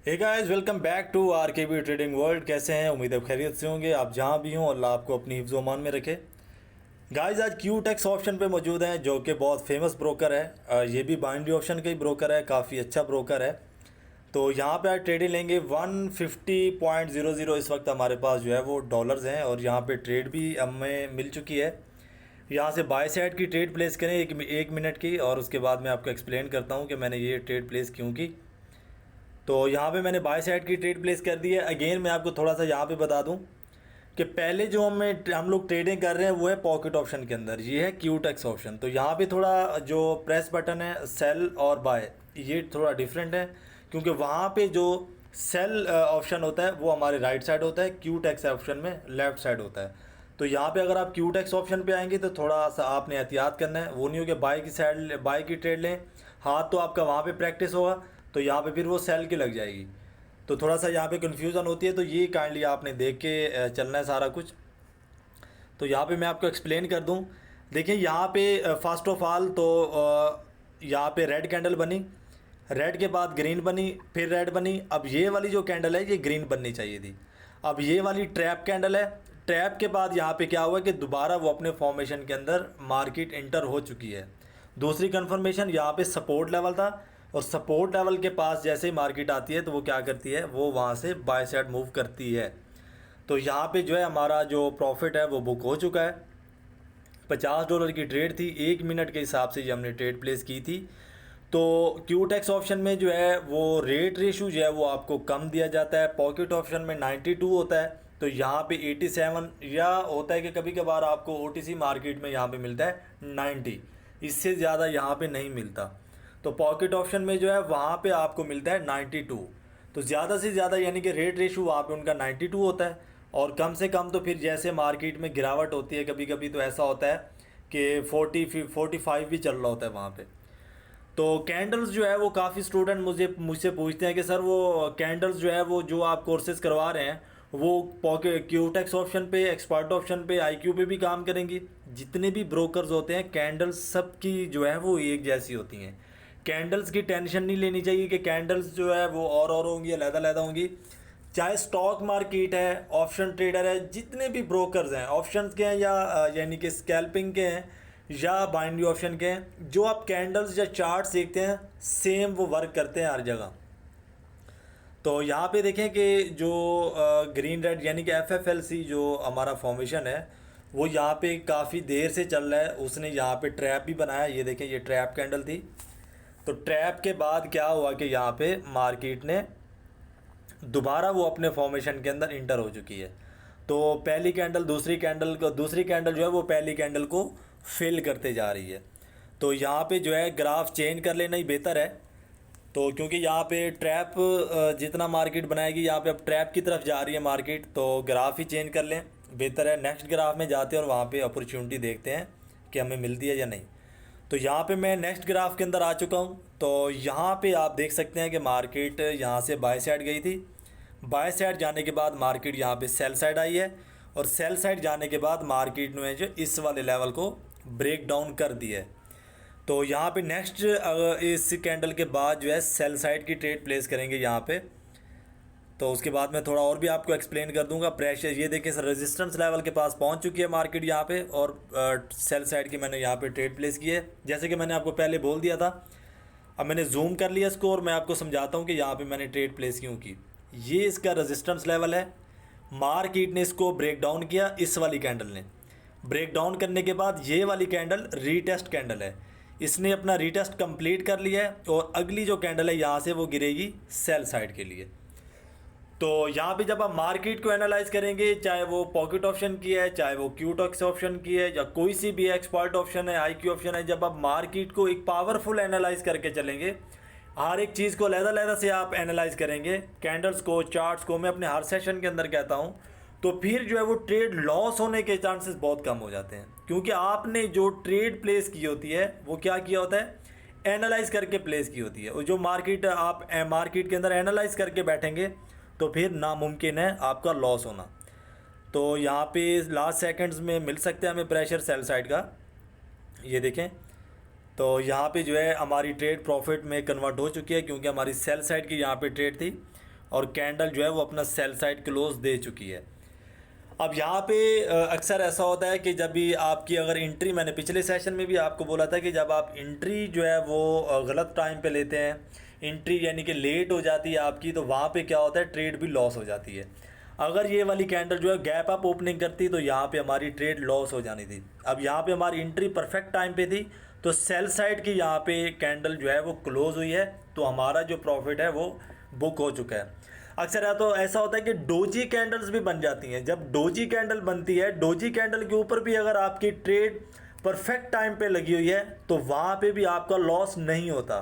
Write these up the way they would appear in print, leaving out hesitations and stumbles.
Hey guys, welcome back to RKB trading world. कैसे हैं? उम्मीद है खैरियत से होंगे। आप जहां भी हों, अल्लाह आपको अपनी हिफ्ज़ मान में रखे। गाइस, आज क्यूटेक्स ऑप्शन पे मौजूद हैं, जो कि बहुत फेमस ब्रोकर है। ये भी बाइनरी ऑप्शन का ही ब्रोकर है, काफ़ी अच्छा ब्रोकर है। तो यहाँ पे आज ट्रेडिंग लेंगे 150.00 इस वक्त हमारे पास जो है वो डॉलर्स हैं, और यहाँ पे ट्रेड भी हमें मिल चुकी है। यहाँ से बाय साइड की ट्रेड प्लेस करें एक मिनट की, और उसके बाद मैं आपको एक्सप्लेन करता हूँ कि मैंने ये ट्रेड प्लेस क्यों की। तो यहाँ पे मैंने बाय साइड की ट्रेड प्लेस कर दी है। अगेन मैं आपको थोड़ा सा यहाँ पे बता दूँ कि पहले जो हम लोग ट्रेडिंग कर रहे हैं वो है पॉकेट ऑप्शन के अंदर, ये है क्यूटेक्स ऑप्शन। तो यहाँ पे थोड़ा जो प्रेस बटन है सेल और बाय, ये थोड़ा डिफरेंट है, क्योंकि वहाँ पे जो सेल ऑप्शन होता है वो हमारे राइट साइड होता है, क्यूटेक्स ऑप्शन में लेफ्ट साइड होता है। तो यहाँ पे अगर आप क्यूटेक्स ऑप्शन पे आएंगे तो थोड़ा सा आपने एहतियात करना है। वो नहीं हो कि बाय की साइड बाय की ट्रेड लें, हाथ तो आपका वहाँ पे प्रैक्टिस होगा, तो यहाँ पे फिर वो सेल की लग जाएगी। तो थोड़ा सा यहाँ पे कन्फ्यूज़न होती है, तो ये काइंडली आपने देख के चलना है सारा कुछ। तो यहाँ पे मैं आपको एक्सप्लेन कर दूँ। देखिए यहाँ पे फर्स्ट ऑफ ऑल तो यहाँ पे रेड कैंडल बनी, रेड के बाद ग्रीन बनी, फिर रेड बनी। अब ये वाली जो कैंडल है ये ग्रीन बननी चाहिए थी। अब ये वाली ट्रैप कैंडल है। ट्रैप के बाद यहाँ पे क्या हुआ कि दोबारा वो अपने फॉर्मेशन के अंदर मार्केट इंटर हो चुकी है। दूसरी कंफर्मेशन, यहाँ पे सपोर्ट लेवल था, और सपोर्ट लेवल के पास जैसे ही मार्केट आती है तो वो क्या करती है, वो वहाँ से बाय साइड मूव करती है। तो यहाँ पे जो है हमारा जो प्रॉफिट है वो बुक हो चुका है। $50 की ट्रेड थी, 1 मिनट के हिसाब से ये हमने ट्रेड प्लेस की थी। तो क्यूटेक्स ऑप्शन में जो है वो रेट रेशो जो है वो आपको कम दिया जाता है। पॉकेट ऑप्शन में 92 होता है, तो यहाँ पे 87, या होता है कि कभी कभार आपको ओटीसी मार्केट में यहाँ पे मिलता है 90, इससे ज़्यादा यहाँ पे नहीं मिलता। तो पॉकेट ऑप्शन में जो है वहाँ पे आपको मिलता है 92। तो ज़्यादा से ज़्यादा यानी कि रेट रेशो वहाँ पे उनका 92 होता है, और कम से कम तो फिर जैसे मार्केट में गिरावट होती है कभी कभी, तो ऐसा होता है कि 45 भी चल रहा होता है वहाँ पे। तो कैंडल्स जो है वो काफ़ी स्टूडेंट मुझसे पूछते हैं कि सर वो कैंडल्स जो है वो जो आप कोर्सेज करवा रहे हैं वो पॉकेट क्यूटेक्स ऑप्शन पे, एक्सपर्ट ऑप्शन पे, आईक्यू पे भी काम करेंगी। जितने भी ब्रोकर्स होते हैं कैंडल्स सबकी जो है वो एक जैसी होती हैं। कैंडल्स की टेंशन नहीं लेनी चाहिए कि कैंडल्स जो है वो और होंगी, अलग-अलग होंगी। चाहे स्टॉक मार्केट है, ऑप्शन ट्रेडर है, जितने भी ब्रोकर्स हैं ऑप्शंस के हैं या यानी कि स्कैल्पिंग के हैं या बाइनरी ऑप्शन के हैं, जो आप कैंडल्स या चार्ट्स देखते हैं सेम वो वर्क करते हैं हर जगह। तो यहाँ पे देखें कि जो ग्रीन रेड यानी कि एफएफएलसी जो हमारा फॉर्मेशन है वो यहाँ पे काफ़ी देर से चल रहा है। उसने यहाँ पे ट्रैप भी बनाया, ये देखें ये ट्रैप कैंडल थी। तो ट्रैप के बाद क्या हुआ कि यहाँ पे मार्केट ने दोबारा वो अपने फॉर्मेशन के अंदर इंटर हो चुकी है। तो पहली कैंडल दूसरी कैंडल जो है वो पहली कैंडल को फिल करते जा रही है। तो यहाँ पे जो है ग्राफ चेंज कर लेना ही बेहतर है। तो क्योंकि यहाँ पे ट्रैप जितना मार्केट बनाएगी, यहाँ पे अब ट्रैप की तरफ जा रही है मार्केट, तो ग्राफ ही चेंज कर लें बेहतर है। नेक्स्ट ग्राफ में जाते हैं और वहाँ पे अपॉर्चुनिटी देखते हैं कि हमें मिलती है या नहीं। तो यहाँ पे मैं नेक्स्ट ग्राफ के अंदर आ चुका हूँ। तो यहाँ पे आप देख सकते हैं कि मार्केट यहाँ से बाय साइड गई थी। बाय साइड जाने के बाद मार्केट यहाँ पे सेल साइड आई है, और सेल साइड जाने के बाद मार्केट ने जो इस वाले लेवल को ब्रेक डाउन कर दिया है। तो यहाँ पे नेक्स्ट इस कैंडल के बाद जो है सेल साइड की ट्रेड प्लेस करेंगे यहाँ पे। तो उसके बाद मैं थोड़ा और भी आपको एक्सप्लेन कर दूंगा। प्रेशर ये देखिए सर, रेजिस्टेंस लेवल के पास पहुंच चुकी है मार्केट यहाँ पे, और सेल साइड की मैंने यहाँ पे ट्रेड प्लेस की है, जैसे कि मैंने आपको पहले बोल दिया था। अब मैंने जूम कर लिया इसको, और मैं आपको समझाता हूँ कि यहाँ पे मैंने ट्रेड प्लेस क्यों की। ये इसका रेजिस्टेंस लेवल है, मार्केट ने इसको ब्रेक डाउन किया, इस वाली कैंडल ने ब्रेक डाउन करने के बाद ये वाली कैंडल रीटेस्ट कैंडल है, इसने अपना रीटेस्ट कंप्लीट कर लिया है, और अगली जो कैंडल है यहाँ से वो गिरेगी सेल साइड के लिए। तो यहाँ पे जब आप मार्केट को एनालाइज करेंगे, चाहे वो पॉकेट ऑप्शन की है, चाहे वो क्यूटेक्स ऑप्शन की है, या कोई सी भी एक्सपर्ट ऑप्शन है, आईक्यू ऑप्शन है, जब आप मार्केट को एक पावरफुल एनालाइज करके चलेंगे, हर एक चीज़ को अलग-अलग से आप एनालाइज करेंगे, कैंडल्स को, चार्ट्स को, मैं अपने हर सेशन के अंदर कहता हूँ, तो फिर जो है वो ट्रेड लॉस होने के चांसेस बहुत कम हो जाते हैं। क्योंकि आपने जो ट्रेड प्लेस की होती है वो क्या किया होता है, एनालाइज करके प्लेस की होती है। और जो मार्केट आप मार्केट के अंदर एनालाइज करके बैठेंगे तो फिर नामुमकिन है आपका लॉस होना। तो यहाँ पे लास्ट सेकंड्स में मिल सकते हैं हमें प्रेशर सेल साइड का, ये देखें। तो यहाँ पे जो है हमारी ट्रेड प्रॉफिट में कन्वर्ट हो चुकी है, क्योंकि हमारी सेल साइड की यहाँ पे ट्रेड थी, और कैंडल जो है वो अपना सेल साइड क्लोज दे चुकी है। अब यहाँ पे अक्सर ऐसा होता है कि जब भी आपकी अगर एंट्री, मैंने पिछले सेशन में भी आपको बोला था कि जब आप एंट्री जो है वो गलत टाइम पे लेते हैं, एंट्री यानी कि लेट हो जाती है आपकी, तो वहाँ पे क्या होता है, ट्रेड भी लॉस हो जाती है। अगर ये वाली कैंडल जो है गैप अप ओपनिंग करती तो यहाँ पे हमारी ट्रेड लॉस हो जानी थी। अब यहाँ पे हमारी एंट्री परफेक्ट टाइम पे थी, तो सेल साइड की यहाँ पे कैंडल जो है वो क्लोज हुई है, तो हमारा जो प्रॉफिट है वो बुक हो चुका है। अक्सर या तो ऐसा होता है कि डोजी कैंडल्स भी बन जाती हैं। जब डोजी कैंडल बनती है, डोजी कैंडल के ऊपर भी अगर आपकी ट्रेड परफेक्ट टाइम पे लगी हुई है तो वहाँ पे भी आपका लॉस नहीं होता,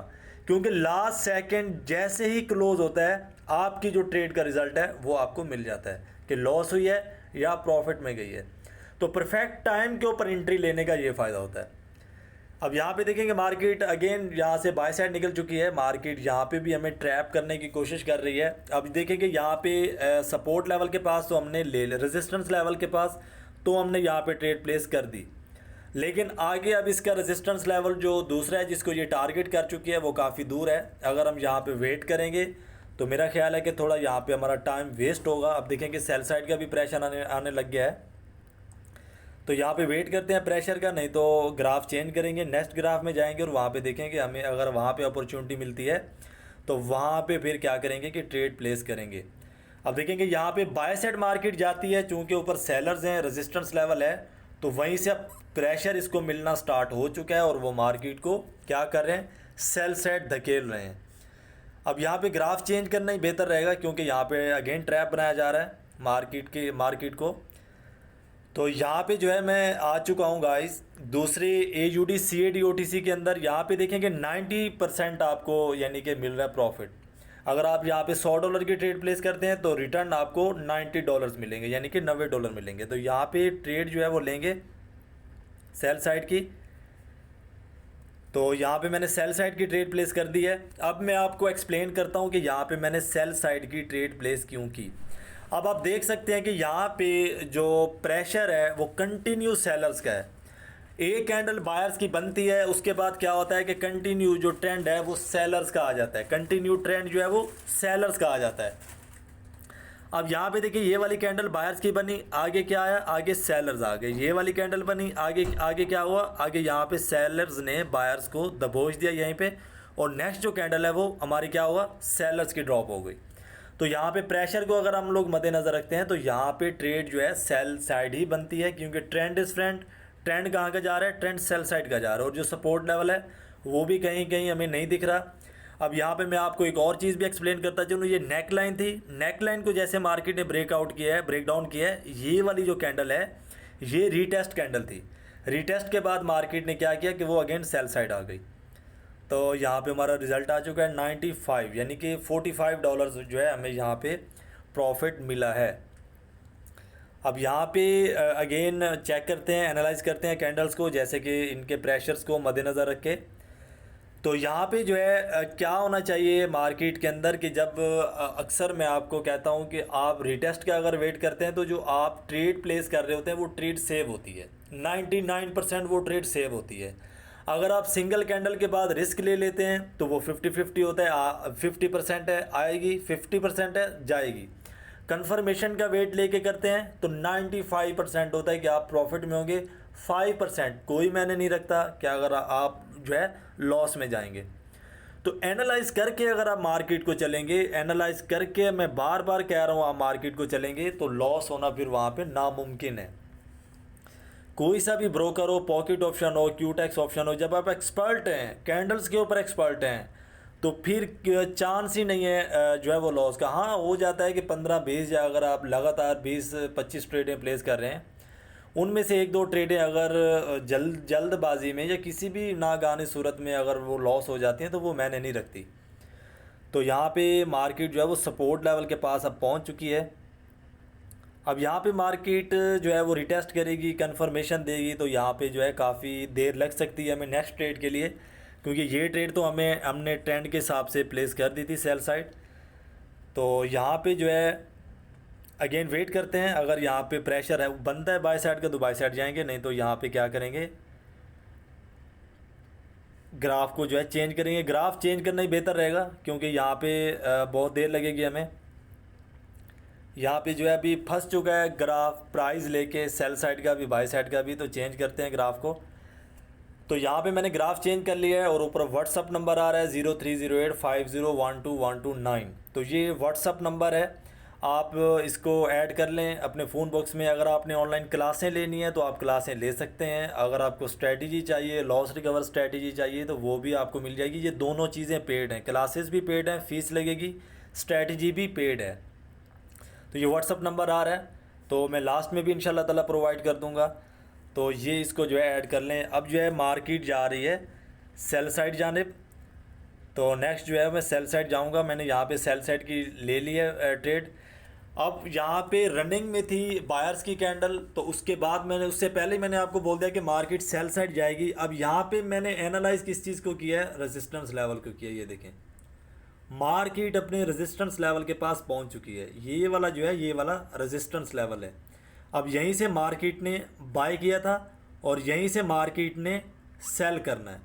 क्योंकि लास्ट सेकंड जैसे ही क्लोज होता है आपकी जो ट्रेड का रिजल्ट है वो आपको मिल जाता है कि लॉस हुई है या प्रॉफिट में गई है। तो परफेक्ट टाइम के ऊपर एंट्री लेने का ये फ़ायदा होता है। अब यहाँ पे देखेंगे मार्केट अगेन यहाँ से बाय साइड निकल चुकी है, मार्केट यहाँ पे भी हमें ट्रैप करने की कोशिश कर रही है। अब देखेंगे यहाँ पे सपोर्ट लेवल के पास तो हमने ले रेजिस्टेंस लेवल के पास तो हमने यहाँ पे ट्रेड प्लेस कर दी, लेकिन आगे अब इसका रेजिस्टेंस लेवल जो दूसरा है जिसको ये टारगेट कर चुकी है वो काफ़ी दूर है। अगर हम यहाँ पे वेट करेंगे तो मेरा ख्याल है कि थोड़ा यहाँ पे हमारा टाइम वेस्ट होगा। अब देखेंगे सेल साइड का भी प्रेशर आने लग गया है, तो यहाँ पे वेट करते हैं प्रेशर का, नहीं तो ग्राफ चेंज करेंगे, नेक्स्ट ग्राफ में जाएंगे और वहाँ पे देखेंगे हमें अगर वहाँ पे अपॉर्चुनिटी मिलती है तो वहाँ पे फिर क्या करेंगे कि ट्रेड प्लेस करेंगे। अब देखेंगे यहाँ पे बाय साइड मार्केट जाती है, चूँकि ऊपर सेलर्स हैं, रेजिस्टेंस लेवल है, तो वहीं से अब प्रेशर इसको मिलना स्टार्ट हो चुका है और वो मार्केट को क्या कर रहे हैं, सेल साइड धकेल रहे हैं। अब यहाँ पे ग्राफ चेंज करना ही बेहतर रहेगा, क्योंकि यहाँ पे अगेन ट्रैप बनाया जा रहा है मार्केट को। तो यहाँ पे जो है मैं आ चुका हूँ गाइस दूसरे AUD CAD OTC के अंदर। यहाँ पे देखेंगे 90% आपको यानी कि मिल रहा है प्रॉफिट। अगर आप यहाँ पे $100 की ट्रेड प्लेस करते हैं तो रिटर्न आपको $90 मिलेंगे, यानी कि $90 मिलेंगे। तो यहाँ पे ट्रेड जो है वो लेंगे सेल साइड की, तो यहाँ पे मैंने सेल साइड की ट्रेड प्लेस कर दी है। अब मैं आपको एक्सप्लेन करता हूँ कि यहाँ पे मैंने सेल साइड की ट्रेड प्लेस क्यों की। अब आप देख सकते हैं कि यहाँ पे जो प्रेशर है वो कंटिन्यू सेलर्स का है। एक कैंडल बायर्स की बनती है, उसके बाद क्या होता है कि कंटिन्यू जो ट्रेंड है वो सेलर्स का आ जाता है, कंटिन्यू ट्रेंड जो है वो सेलर्स का आ जाता है। अब यहाँ पे देखिए ये वाली कैंडल बायर्स की बनी, आगे क्या आया, आगे सेलर्स आ गए। ये वाली कैंडल बनी, आगे आगे क्या हुआ, आगे यहाँ पे सेलर्स ने बायर्स को दबोच दिया यहीं पे, और नेक्स्ट जो कैंडल है वो हमारी क्या हुआ, सेलर्स की ड्रॉप हो गई। तो यहाँ पे प्रेशर को अगर हम लोग मद्देनज़र रखते हैं तो यहाँ पे ट्रेड जो है सेल साइड ही बनती है, क्योंकि ट्रेंड इस ट्रेंड कहाँ का जा रहा है, ट्रेंड सेल साइड का जा रहा है, और जो सपोर्ट लेवल है वो भी कहीं कहीं हमें नहीं दिख रहा। अब यहाँ पे मैं आपको एक और चीज़ भी एक्सप्लेन करता चलूँ। ये नेक लाइन थी, नेक लाइन को जैसे मार्केट ने ब्रेकआउट किया है, ब्रेक डाउन किया है, ये वाली जो कैंडल है ये रीटेस्ट कैंडल थी। रीटेस्ट के बाद मार्केट ने क्या किया कि वो अगेन सेल साइड आ गई। तो यहाँ पे हमारा रिज़ल्ट आ चुका है 95, यानी कि $45 जो है हमें यहाँ पे प्रॉफिट मिला है। अब यहाँ पे अगेन चेक करते हैं, एनालाइज करते हैं कैंडल्स को, जैसे कि इनके प्रेशर्स को मद्देनज़र रख के। तो यहाँ पे जो है क्या होना चाहिए मार्केट के अंदर कि जब अक्सर मैं आपको कहता हूँ कि आप रीटेस्ट का अगर वेट करते हैं तो जो आप ट्रेड प्लेस कर रहे होते हैं वो ट्रेड सेव होती है, 99% वो ट्रेड सेव होती है। अगर आप सिंगल कैंडल के बाद रिस्क ले लेते हैं तो वो 50-50 होता है, 50% है आएगी, 50% है जाएगी। कंफर्मेशन का वेट लेके करते हैं तो 95% होता है कि आप प्रॉफिट में होंगे, 5% कोई मैंने नहीं रखता कि अगर आप जो है लॉस में जाएंगे। तो एनालाइज करके अगर आप मार्केट को चलेंगे, एनालाइज करके मैं बार बार कह रहा हूँ आप मार्केट को चलेंगे तो लॉस होना फिर वहाँ पे नामुमकिन है। कोई सा भी ब्रोकर हो, पॉकेट ऑप्शन हो, क्यूटेक्स ऑप्शन हो, जब आप एक्सपर्ट हैं, कैंडल्स के ऊपर एक्सपर्ट हैं, तो फिर चांस ही नहीं है जो है वो लॉस का। हाँ हो जाता है कि 15-20 या अगर आप लगातार 20-25 ट्रेडें प्लेस कर रहे हैं, उनमें से 1-2 ट्रेडें अगर जल्दबाजी में या किसी भी नागानी सूरत में अगर वो लॉस हो जाती हैं तो वो मैंने नहीं रखती। तो यहाँ पे मार्केट जो है वो सपोर्ट लेवल के पास अब पहुँच चुकी है। अब यहाँ पे मार्केट जो है वो रिटेस्ट करेगी, कंफर्मेशन देगी, तो यहाँ पे जो है काफ़ी देर लग सकती है हमें नेक्स्ट ट्रेड के लिए, क्योंकि ये ट्रेड तो हमने ट्रेंड के हिसाब से प्लेस कर दी थी सेल साइड। तो यहाँ पे जो है अगेन वेट करते हैं, अगर यहाँ पे प्रेशर है बनता है बाय साइड का तो बाय साइड जाएंगे, नहीं तो यहाँ पे क्या करेंगे, ग्राफ को जो है चेंज करेंगे। ग्राफ चेंज करना ही बेहतर रहेगा, क्योंकि यहाँ पे बहुत देर लगेगी हमें। यहाँ पे जो है अभी फंस चुका है ग्राफ प्राइस लेके, सेल साइड का भी बाई साइड का भी। तो चेंज करते हैं ग्राफ को। तो यहाँ पे मैंने ग्राफ चेंज कर लिया है और ऊपर व्हाट्सअप नंबर आ रहा है 030850121229। तो ये व्हाट्सअप नंबर है, आप इसको ऐड कर लें अपने फ़ोन बॉक्स में। अगर आपने ऑनलाइन क्लासें लेनी है तो आप क्लासें ले सकते हैं। अगर आपको स्ट्रैटेजी चाहिए, लॉस रिकवर स्ट्रैटेजी चाहिए, तो वो भी आपको मिल जाएगी। ये दोनों चीज़ें पेड हैं, क्लासेस भी पेड हैं, फ़ीस लगेगी, स्ट्रैटेजी भी पेड है। तो ये व्हाट्सअप नंबर आ रहा है, तो मैं लास्ट में भी इंशाल्लाह ताला प्रोवाइड कर दूंगा। तो ये इसको जो है ऐड कर लें। अब जो है मार्केट जा रही है सेल साइड जानिब। तो नेक्स्ट जो है मैं सेल साइड जाऊंगा। मैंने यहाँ पे सेल साइड की ले ली है ट्रेड। अब यहाँ पे रनिंग में थी बायर्स की कैंडल, तो उसके बाद मैंने, उससे पहले मैंने आपको बोल दिया कि मार्केट सेल साइड जाएगी। अब यहाँ पे मैंने एनालाइज किस चीज़ को किया है, रेजिस्टेंस लेवल को किया है। ये देखें मार्केट अपने रेजिस्टेंस लेवल के पास पहुँच चुकी है। ये वाला जो है, ये वाला रेजिस्टेंस लेवल है। अब यहीं से मार्केट ने बाय किया था और यहीं से मार्केट ने सेल करना है,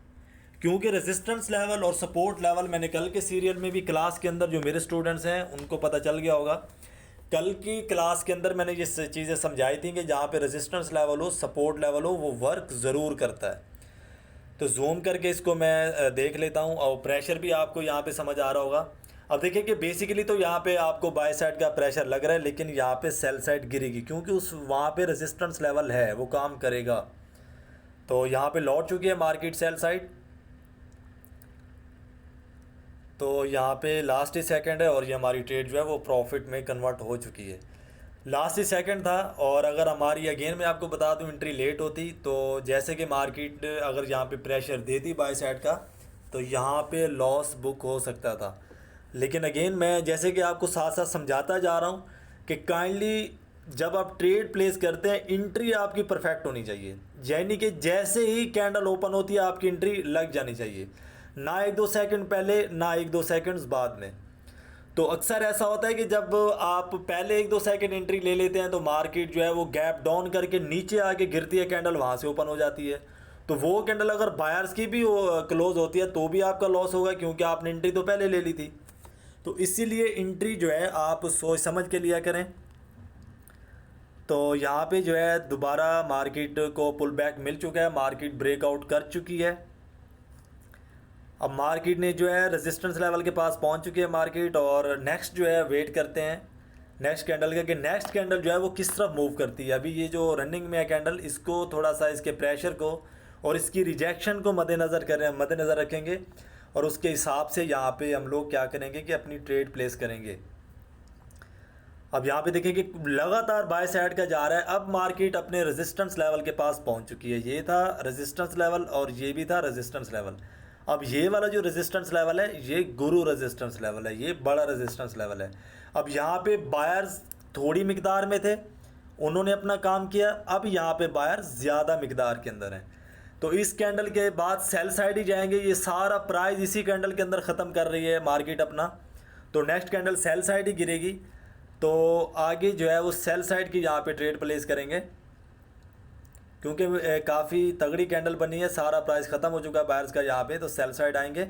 क्योंकि रेजिस्टेंस लेवल और सपोर्ट लेवल मैंने कल के सीरियल में भी क्लास के अंदर, जो मेरे स्टूडेंट्स हैं उनको पता चल गया होगा, कल की क्लास के अंदर मैंने ये चीज़ें समझाई थी कि जहाँ पे रेजिस्टेंस लेवल हो, सपोर्ट लेवल हो, वो वर्क ज़रूर करता है। तो जूम करके इसको मैं देख लेता हूँ और प्रेशर भी आपको यहाँ पे समझ आ रहा होगा। अब देखिए कि बेसिकली तो यहाँ पे आपको बाय साइड का प्रेशर लग रहा है, लेकिन यहाँ पे सेल साइड गिरेगी, क्योंकि उस वहाँ पे रेजिस्टेंस लेवल है, वो काम करेगा। तो यहाँ पे लौट चुकी है मार्केट सेल साइड। तो यहाँ पे लास्ट ही सेकंड है और ये हमारी ट्रेड जो है वो प्रॉफिट में कन्वर्ट हो चुकी है। लास्ट ही सेकंड था, और अगर हमारी अगेन मैं आपको बता दूं एंट्री लेट होती, तो जैसे कि मार्केट अगर यहाँ पे प्रेशर देती बाय साइड का, तो यहाँ पे लॉस बुक हो सकता था। लेकिन अगेन मैं जैसे कि आपको साथ साथ समझाता जा रहा हूँ कि काइंडली जब आप ट्रेड प्लेस करते हैं, एंट्री आपकी परफेक्ट होनी चाहिए। यानी कि जैसे ही कैंडल ओपन होती है आपकी एंट्री लग जानी चाहिए, ना 1-2 सेकंड पहले, ना 1-2 सेकंड्स बाद में। तो अक्सर ऐसा होता है कि जब आप पहले 1-2 सेकंड एंट्री ले लेते हैं तो मार्केट जो है वो गैप डाउन करके नीचे आके गिरती है, कैंडल वहाँ से ओपन हो जाती है। तो वो कैंडल अगर बायर्स की भी क्लोज होती है तो भी आपका लॉस होगा, क्योंकि आपने एंट्री तो पहले ले ली थी। तो इसीलिए एंट्री जो है आप सोच समझ के लिया करें। तो यहाँ पे जो है दोबारा मार्केट को पुल बैक मिल चुका है, मार्केट ब्रेकआउट कर चुकी है। अब मार्केट ने जो है रेजिस्टेंस लेवल के पास पहुंच चुकी है मार्केट, और नेक्स्ट जो है वेट करते हैं नेक्स्ट कैंडल का कि नेक्स्ट कैंडल जो है वो किस तरफ मूव करती है। अभी ये जो रनिंग में है कैंडल, इसको थोड़ा सा इसके प्रेशर को और इसकी रिजेक्शन को मद्देनज़र रखेंगे, और उसके हिसाब से यहाँ पे हम लोग क्या करेंगे कि अपनी ट्रेड प्लेस करेंगे। अब यहाँ पे देखें कि लगातार बाय साइड का जा रहा है। अब मार्केट अपने रेजिस्टेंस लेवल के पास पहुँच चुकी है। ये था रेजिस्टेंस लेवल और ये भी था रेजिस्टेंस लेवल। अब ये वाला जो रेजिस्टेंस लेवल है, ये गुरु रेजिस्टेंस लेवल है, ये बड़ा रेजिस्टेंस लेवल है। अब यहाँ पे बायर्स थोड़ी मिकदार में थे, उन्होंने अपना काम किया। अब यहाँ पे बायर्स ज़्यादा मिकदार के अंदर हैं, तो इस कैंडल के बाद सेल साइड ही जाएंगे। ये सारा प्राइस इसी कैंडल के अंदर ख़त्म कर रही है मार्केट अपना। तो नेक्स्ट कैंडल सेल साइड ही गिरेगी, तो आगे जो है वो सेल साइड की यहाँ पे ट्रेड प्लेस करेंगे, क्योंकि काफ़ी तगड़ी कैंडल बनी है, सारा प्राइस ख़त्म हो चुका है बायर्स का यहाँ पे। तो सेल साइड आएंगे।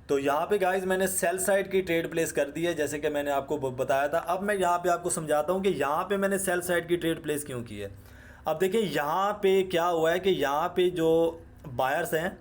तो यहाँ पे गाइस मैंने सेल साइड की ट्रेड प्लेस कर दी है, जैसे कि मैंने आपको बताया था। अब मैं यहाँ पे आपको समझाता हूँ कि यहाँ पे मैंने सेल साइड की ट्रेड प्लेस क्यों की है। अब देखिए यहाँ पे क्या हुआ है कि यहाँ पे जो बायर्स हैं,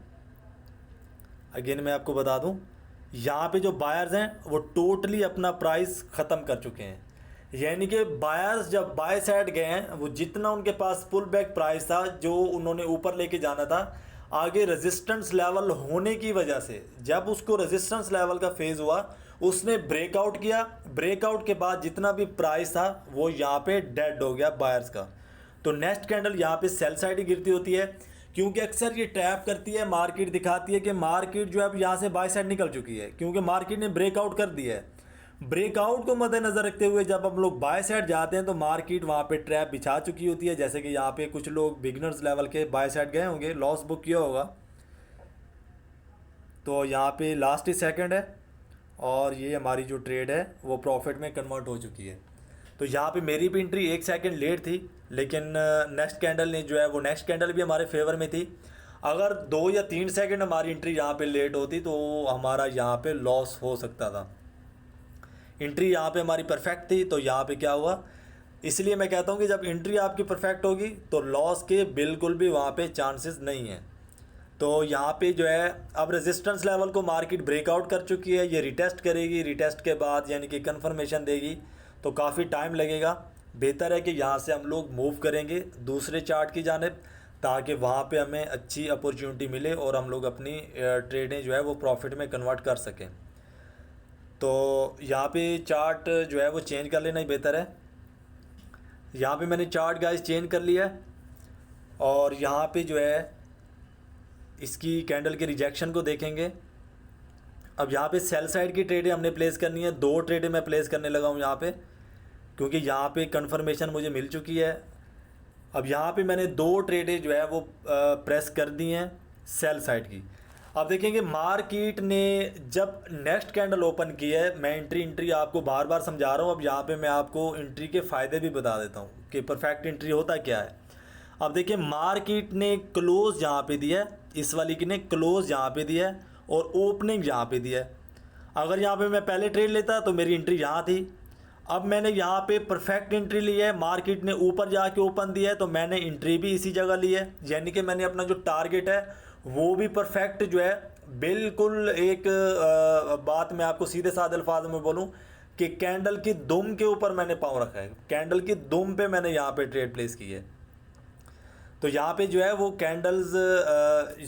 अगेन मैं आपको बता दूँ, यहाँ पे जो बायर्स हैं वो टोटली अपना प्राइस ख़त्म कर चुके हैं। यानी कि बायर्स जब बाय साइड गए हैं, वो जितना उनके पास पुल बैक प्राइस था, जो उन्होंने ऊपर लेके जाना था, आगे रेजिस्टेंस लेवल होने की वजह से जब उसको रेजिस्टेंस लेवल का फेज़ हुआ, उसने ब्रेकआउट किया। ब्रेकआउट के बाद जितना भी प्राइस था वो यहाँ पे डेड हो गया बायर्स का। तो नेक्स्ट कैंडल यहाँ पे सेल साइड ही गिरती होती है, क्योंकि अक्सर ये ट्रैप करती है, मार्केट दिखाती है कि मार्केट जो है अब यहाँ से बाय साइड निकल चुकी है, क्योंकि मार्केट ने ब्रेकआउट कर दिया है। ब्रेकआउट को मद्देनज़र रखते हुए जब हम लोग बाय साइड जाते हैं तो मार्केट वहाँ पे ट्रैप बिछा चुकी होती है। जैसे कि यहाँ पे कुछ लोग बिगनर्स लेवल के बाय साइड गए होंगे, लॉस बुक किया होगा। तो यहाँ पे लास्ट ही सेकंड है और ये हमारी जो ट्रेड है वो प्रॉफिट में कन्वर्ट हो चुकी है। तो यहाँ पे मेरी भी एंट्री 1 सेकंड लेट थी, लेकिन नेक्स्ट कैंडल ने जो है वो नेक्स्ट कैंडल भी हमारे फेवर में थी। अगर 2 या 3 सेकंड हमारी एंट्री यहाँ पे लेट होती तो हमारा यहाँ पे लॉस हो सकता था। एंट्री यहाँ पे हमारी परफेक्ट थी, तो यहाँ पे क्या हुआ, इसलिए मैं कहता हूँ कि जब एंट्री आपकी परफेक्ट होगी तो लॉस के बिल्कुल भी वहाँ पे चांसेस नहीं हैं। तो यहाँ पे जो है अब रेजिस्टेंस लेवल को मार्केट ब्रेकआउट कर चुकी है, ये रिटेस्ट करेगी, रिटेस्ट के बाद यानी कि कंफर्मेशन देगी, तो काफ़ी टाइम लगेगा। बेहतर है कि यहाँ से हम लोग मूव करेंगे दूसरे चार्ट की जानिब, ताकि वहाँ पे हमें अच्छी अपॉर्चुनिटी मिले और हम लोग अपनी ट्रेडें जो है वो प्रॉफिट में कन्वर्ट कर सकें। तो यहाँ पे चार्ट जो है वो चेंज कर लेना ही बेहतर है। यहाँ पे मैंने चार्ट गाइस चेंज कर लिया है और यहाँ पे जो है इसकी कैंडल के रिजेक्शन को देखेंगे। अब यहाँ पे सेल साइड की ट्रेडें हमने प्लेस करनी है, 2 ट्रेडें मैं प्लेस करने लगा हूँ यहाँ पे, क्योंकि यहाँ पे कंफर्मेशन मुझे मिल चुकी है। अब यहाँ पे मैंने 2 ट्रेडें जो है वो प्रेस कर दी हैं सेल साइड की। अब देखेंगे मार्केट ने जब नेक्स्ट कैंडल ओपन की है, मैं एंट्री आपको बार बार समझा रहा हूँ, अब यहाँ पे मैं आपको एंट्री के फ़ायदे भी बता देता हूँ कि परफेक्ट एंट्री होता क्या है। अब देखिए मार्केट ने क्लोज यहाँ पे दिया है, इस वाली की ने क्लोज यहाँ पे दिया है और ओपनिंग यहाँ पे दिया है। अगर यहाँ पे मैं पहले ट्रेड लेता तो मेरी एंट्री यहाँ थी। अब मैंने यहाँ पे परफेक्ट एंट्री ली है, मार्केट ने ऊपर जाके ओपन दिया है तो मैंने एंट्री भी इसी जगह ली है, यानी कि मैंने अपना जो टारगेट है वो भी परफेक्ट जो है बिल्कुल एक बात मैं आपको सीधे साधे अल्फाज में बोलूँ कि कैंडल की दुम के ऊपर मैंने पाँव रखा है, कैंडल की दुम पे मैंने यहाँ पे ट्रेड प्लेस की है। तो यहाँ पे जो है वो कैंडल्स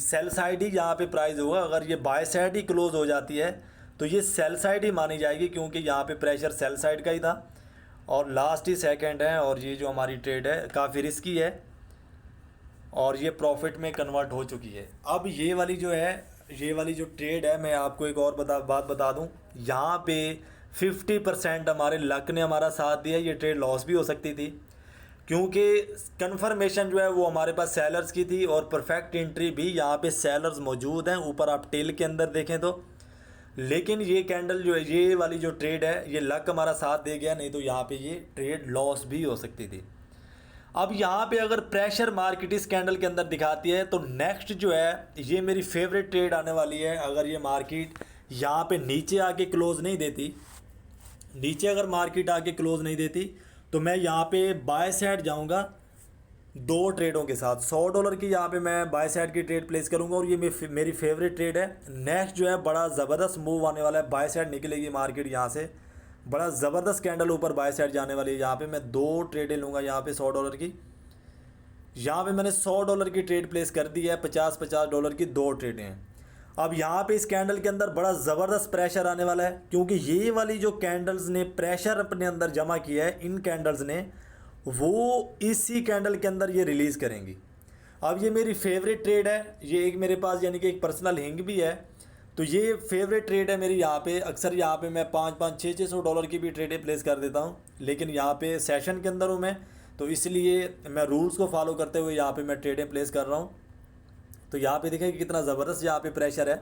सेल साइड ही यहाँ पे प्राइस होगा। अगर ये बाय साइड ही क्लोज हो जाती है तो ये सेल साइड ही मानी जाएगी, क्योंकि यहाँ पे प्रेशर सेल साइड का ही था और लास्ट ही सेकंड है और ये जो हमारी ट्रेड है काफ़ी रिस्की है और ये प्रॉफिट में कन्वर्ट हो चुकी है। अब ये वाली जो है, ये वाली जो ट्रेड है, मैं आपको एक और बात बता दूं, यहाँ पे 50% हमारे लक ने हमारा साथ दिया। ये ट्रेड लॉस भी हो सकती थी, क्योंकि कंफर्मेशन जो है वो हमारे पास सेलर्स की थी और परफेक्ट एंट्री भी यहाँ पे सेलर्स मौजूद हैं ऊपर, आप टेल के अंदर देखें तो। लेकिन ये कैंडल जो है, ये वाली जो ट्रेड है, ये लक हमारा साथ दे गया, नहीं तो यहाँ पे ये ट्रेड लॉस भी हो सकती थी। अब यहाँ पे अगर प्रेशर मार्केट इस कैंडल के अंदर दिखाती है तो नेक्स्ट जो है ये मेरी फेवरेट ट्रेड आने वाली है। अगर ये मार्केट यहाँ पे नीचे आके क्लोज नहीं देती, नीचे अगर मार्केट आके क्लोज नहीं देती तो मैं यहाँ पे बाय साइड जाऊँगा 2 ट्रेडों के साथ। $100 की यहाँ पे मैं बाय साइड की ट्रेड प्लेस करूँगा और ये मेरी फेवरेट ट्रेड है। नेक्स्ट जो है बड़ा ज़बरदस्त मूव आने वाला है, बाय साइड निकलेगी मार्केट यहाँ से, बड़ा ज़बरदस्त कैंडल ऊपर बाय साइड जाने वाली है। यहाँ पे मैं 2 ट्रेडें लूँगा यहाँ पे $100 की। यहाँ पे मैंने $100 की ट्रेड प्लेस कर दी है, $50 की 2 ट्रेडें हैं। अब यहाँ पे इस कैंडल के अंदर बड़ा ज़बरदस्त प्रेशर आने वाला है, क्योंकि ये वाली जो कैंडल्स ने प्रेशर अपने अंदर जमा किया है, इन कैंडल्स ने, वो इसी कैंडल के अंदर ये रिलीज़ करेंगी। अब ये मेरी फेवरेट ट्रेड है, ये एक मेरे पास यानी कि एक पर्सनल हिंग भी है, तो ये फेवरेट ट्रेड है मेरी। यहाँ पे अक्सर यहाँ पे मैं $500-600 की भी ट्रेडें प्लेस कर देता हूँ, लेकिन यहाँ पे सेशन के अंदर हूँ मैं, तो इसलिए मैं रूल्स को फॉलो करते हुए यहाँ पे मैं ट्रेडें प्लेस कर रहा हूँ। तो यहाँ पे देखिए कितना ज़बरदस्त यहाँ पे प्रेशर है।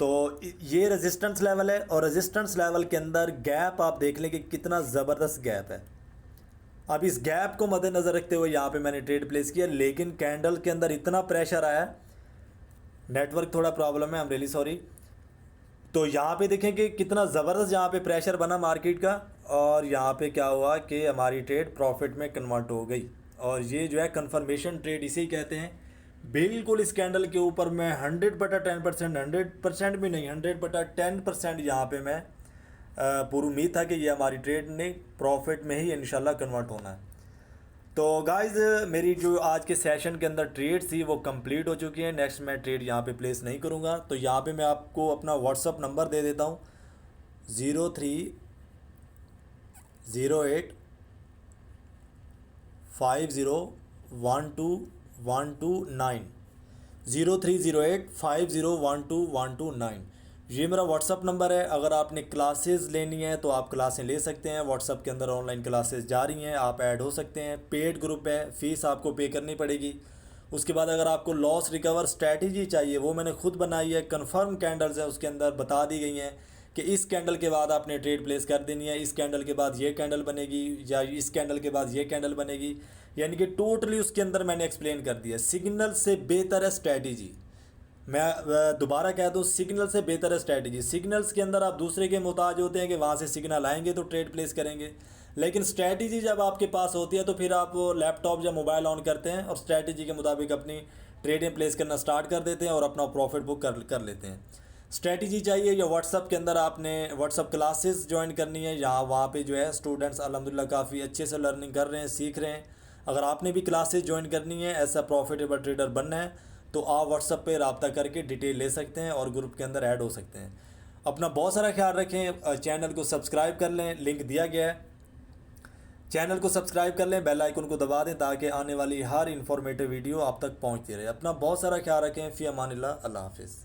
तो ये रेजिस्टेंस लेवल है और रेजिस्टेंस लेवल के अंदर गैप आप देख लें कि कितना ज़बरदस्त गैप है। अब इस गैप को मद्देनज़र रखते हुए यहाँ पे मैंने ट्रेड प्लेस किया, लेकिन कैंडल के अंदर इतना प्रेशर आया, नेटवर्क थोड़ा प्रॉब्लम है, आई एम रियली सॉरी। तो यहाँ पे देखें कि कितना ज़बरदस्त यहाँ पे प्रेशर बना मार्केट का, और यहाँ पे क्या हुआ कि हमारी ट्रेड प्रॉफिट में कन्वर्ट हो गई। और ये जो है कंफर्मेशन ट्रेड इसे ही कहते हैं। बिल्कुल इस कैंडल के ऊपर मैं 100/10%, 100% भी नहीं, 100/10% यहाँ पे मैं पूरी उम्मीद था कि ये हमारी ट्रेड ने प्रॉफिट में ही इंशाल्लाह कन्वर्ट होना है। तो गाइज़ मेरी जो आज के सेशन के अंदर ट्रेड थी वो कंप्लीट हो चुकी है। नेक्स्ट मैं ट्रेड यहाँ पे प्लेस नहीं करूँगा। तो यहाँ पे मैं आपको अपना व्हाट्सअप नंबर दे देता हूँ, 030850121229, 030850121229। ये मेरा व्हाट्सअप नंबर है। अगर आपने क्लासेस लेनी है तो आप क्लासें ले सकते हैं। व्हाट्सअप के अंदर ऑनलाइन क्लासेस जा रही हैं, आप ऐड हो सकते हैं। पेड ग्रुप है, फ़ीस आपको पे करनी पड़ेगी। उसके बाद अगर आपको लॉस रिकवर स्ट्रैटेजी चाहिए, वो मैंने खुद बनाई है, कंफर्म कैंडल्स है, उसके अंदर बता दी गई हैं कि इस कैंडल के बाद आपने ट्रेड प्लेस कर देनी है, इस कैंडल के बाद ये कैंडल बनेगी, या इस कैंडल के बाद ये कैंडल बनेगी, यानी कि टोटली उसके अंदर मैंने एक्सप्लेन कर दिया। सिग्नल से बेहतर है स्ट्रैटेजी। मैं दोबारा कह दूं, सिग्नल से बेहतर है स्ट्रैटेजी। सिग्नल्स के अंदर आप दूसरे के मोहताज होते हैं कि वहाँ से सिग्नल आएंगे तो ट्रेड प्लेस करेंगे, लेकिन स्ट्रैटेजी जब आपके पास होती है तो फिर आप वो लैपटॉप या मोबाइल ऑन करते हैं और स्ट्रैटेजी के मुताबिक अपनी ट्रेडें प्लेस करना स्टार्ट कर देते हैं और अपना प्रॉफिट बुक कर लेते हैं। स्ट्रैटेजी चाहिए या व्हाट्सअप के अंदर आपने व्हाट्सअप क्लासेस ज्वाइन करनी है, यहाँ वहाँ पे जो है स्टूडेंट्स अल्हम्दुलिल्लाह काफ़ी अच्छे से लर्निंग कर रहे हैं, सीख रहे हैं। अगर आपने भी क्लासेस ज्वाइन करनी है, ऐसा प्रॉफिटेबल ट्रेडर बनना है, तो आप व्हाट्सअप पे रब्ता करके डिटेल ले सकते हैं और ग्रुप के अंदर ऐड हो सकते हैं। अपना बहुत सारा ख्याल रखें, चैनल को सब्सक्राइब कर लें, लिंक दिया गया है, चैनल को सब्सक्राइब कर लें, बेल आइकन को दबा दें ताकि आने वाली हर इन्फॉर्मेटिव वीडियो आप तक पहुंचती रहे। अपना बहुत सारा ख्याल रखें। फ़ी अमानिल्लाह, अल्लाह हाफिज़।